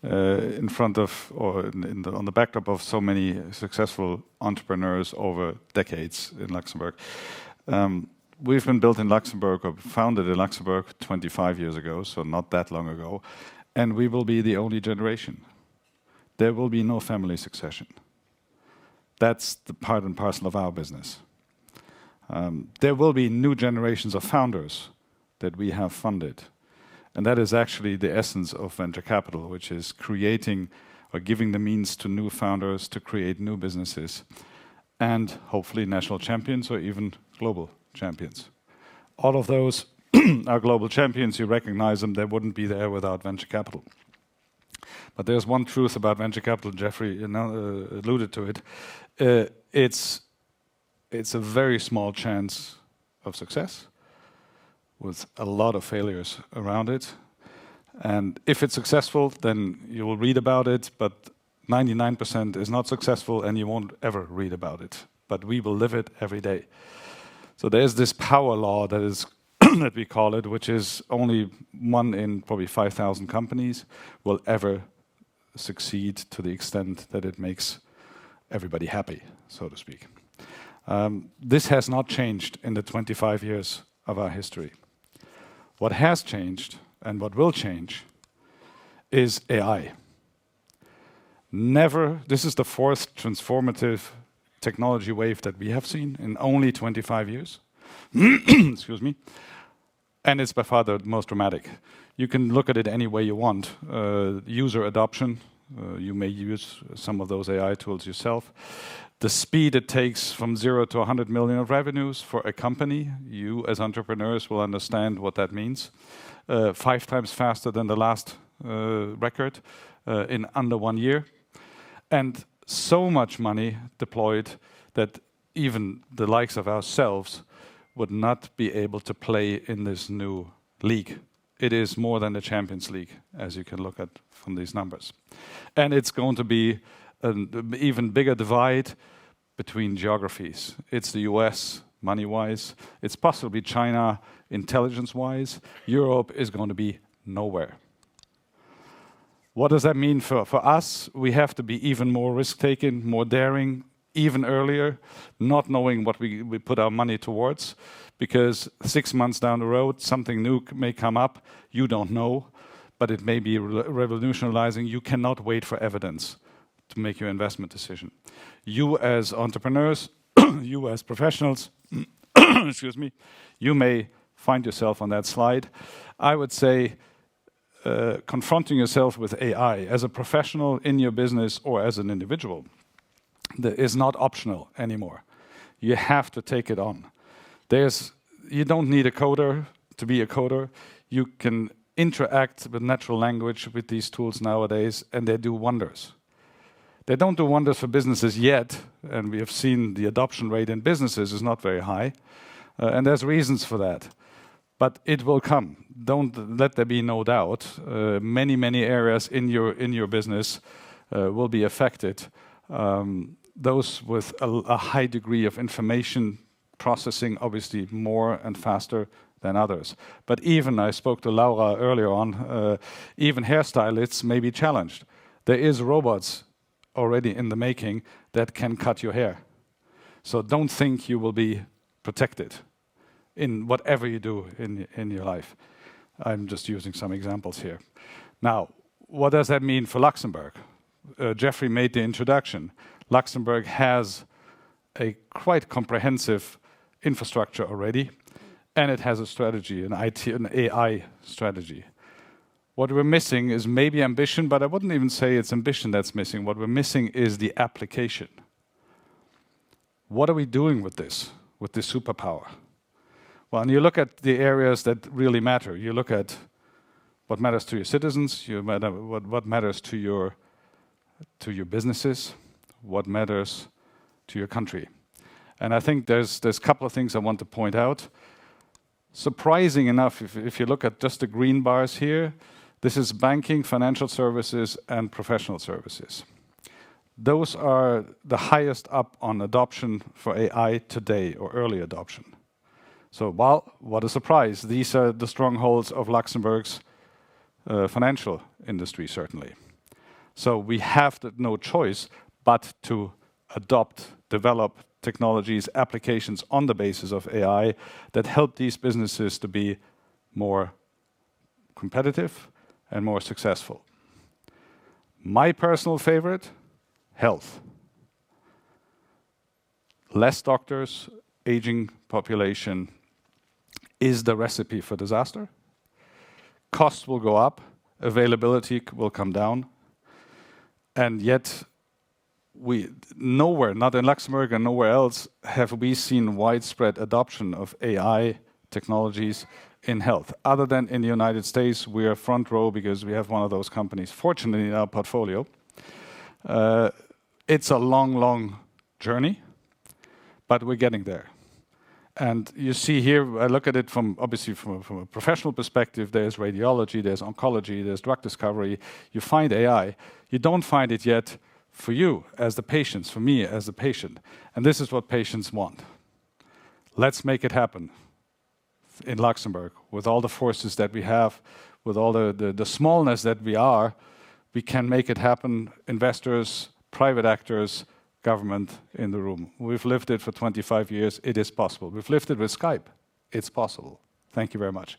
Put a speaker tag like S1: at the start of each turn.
S1: in front of, or on the backdrop of so many successful entrepreneurs over decades in Luxembourg. We've been built in Luxembourg, or founded in Luxembourg 25 years ago, so not that long ago, and we will be the only generation. There will be no family succession. That's the part and parcel of our business. There will be new generations of founders that we have funded. And that is actually the essence of venture capital, which is creating or giving the means to new founders to create new businesses and hopefully national champions or even global champions. All of those are global champions. You recognize them. They wouldn't be there without venture capital. But there's one truth about venture capital, Jeffrey alluded to it. It's a very small chance of success with a lot of failures around it. And if it's successful, then you will read about it, but 99% is not successful and you won't ever read about it. But we will live it every day. So there's this power law that is that we call it, which is only one in probably 5,000 companies will ever succeed to the extent that it makes everybody happy, so to speak. This has not changed in the 25 years of our history. What has changed and what will change is AI. This is the fourth transformative technology wave that we have seen in only 25 years. Excuse me. And it's by far the most dramatic. You can look at it any way you want. User adoption, you may use some of those AI tools yourself. The speed it takes from 0 to 100 million of revenues for a company, you as entrepreneurs will understand what that means. 5 times faster than the last record in under 1 year. And so much money deployed that even the likes of ourselves would not be able to play in this new league. It is more than the Champions League, as you can look at from these numbers. And it's going to be an even bigger divide between geographies. It's the US, money-wise. It's possibly China, intelligence-wise. Europe is going to be nowhere. What does that mean for us? We have to be even more risk-taking, more daring, even earlier, not knowing what we put our money towards, because 6 months down the road, something new may come up. You don't know, but it may be revolutionizing. You cannot wait for evidence to make your investment decision. You as entrepreneurs, you as professionals, excuse me, you may find yourself on that slide. I would say confronting yourself with AI as a professional in your business or as an individual that is not optional anymore. You have to take it on. You don't need a coder to be a coder. You can interact with natural language with these tools nowadays, and they do wonders. They don't do wonders for businesses yet, and we have seen the adoption rate in businesses is not very high, and there's reasons for that. But it will come. Don't let there be no doubt. Many areas in your business will be affected. Those with a high degree of information processing, obviously more and faster than others. But even, I spoke to Laura earlier on, even hairstylists may be challenged. There is robots already in the making that can cut your hair. So don't think you will be protected in whatever you do in your life. I'm just using some examples here. Now, what does that mean for Luxembourg? Jeffrey made the introduction. Luxembourg has a quite comprehensive infrastructure already, and it has a strategy, an AI strategy. What we're missing is maybe ambition, but I wouldn't even say it's ambition that's missing. What we're missing is the application. What are we doing with this superpower? Well, and you look at the areas that really matter. You look at what matters to your citizens, what matters to your businesses, what matters to your country. And I think there's a couple of things I want to point out. Surprising enough, if you look at just the green bars here, this is banking, financial services, and professional services. Those are the highest up on adoption for AI today, or early adoption. So, well, what a surprise. These are the strongholds of Luxembourg's financial industry, certainly. So we have no choice but to adopt, develop technologies, applications on the basis of AI that help these businesses to be more competitive and more successful. My personal favorite, health. Less doctors, aging population is the recipe for disaster. Costs will go up, availability will come down, and yet nowhere, not in Luxembourg and nowhere else, have we seen widespread adoption of AI technologies in health. Other than in the United States, we are front row because we have one of those companies, fortunately, in our portfolio. It's a long, long journey, but we're getting there. And you see here, I look at it obviously from a professional perspective, there's radiology, there's oncology, there's drug discovery. You find AI. You don't find it yet for you as the patients, for me as the patient. And this is what patients want. Let's make it happen in Luxembourg with all the forces that we have, with all the smallness that we are. We can make it happen. Investors, private actors, government in the room. We've lived it for 25 years. It is possible. We've lived it with Skype. It's possible. Thank you very much.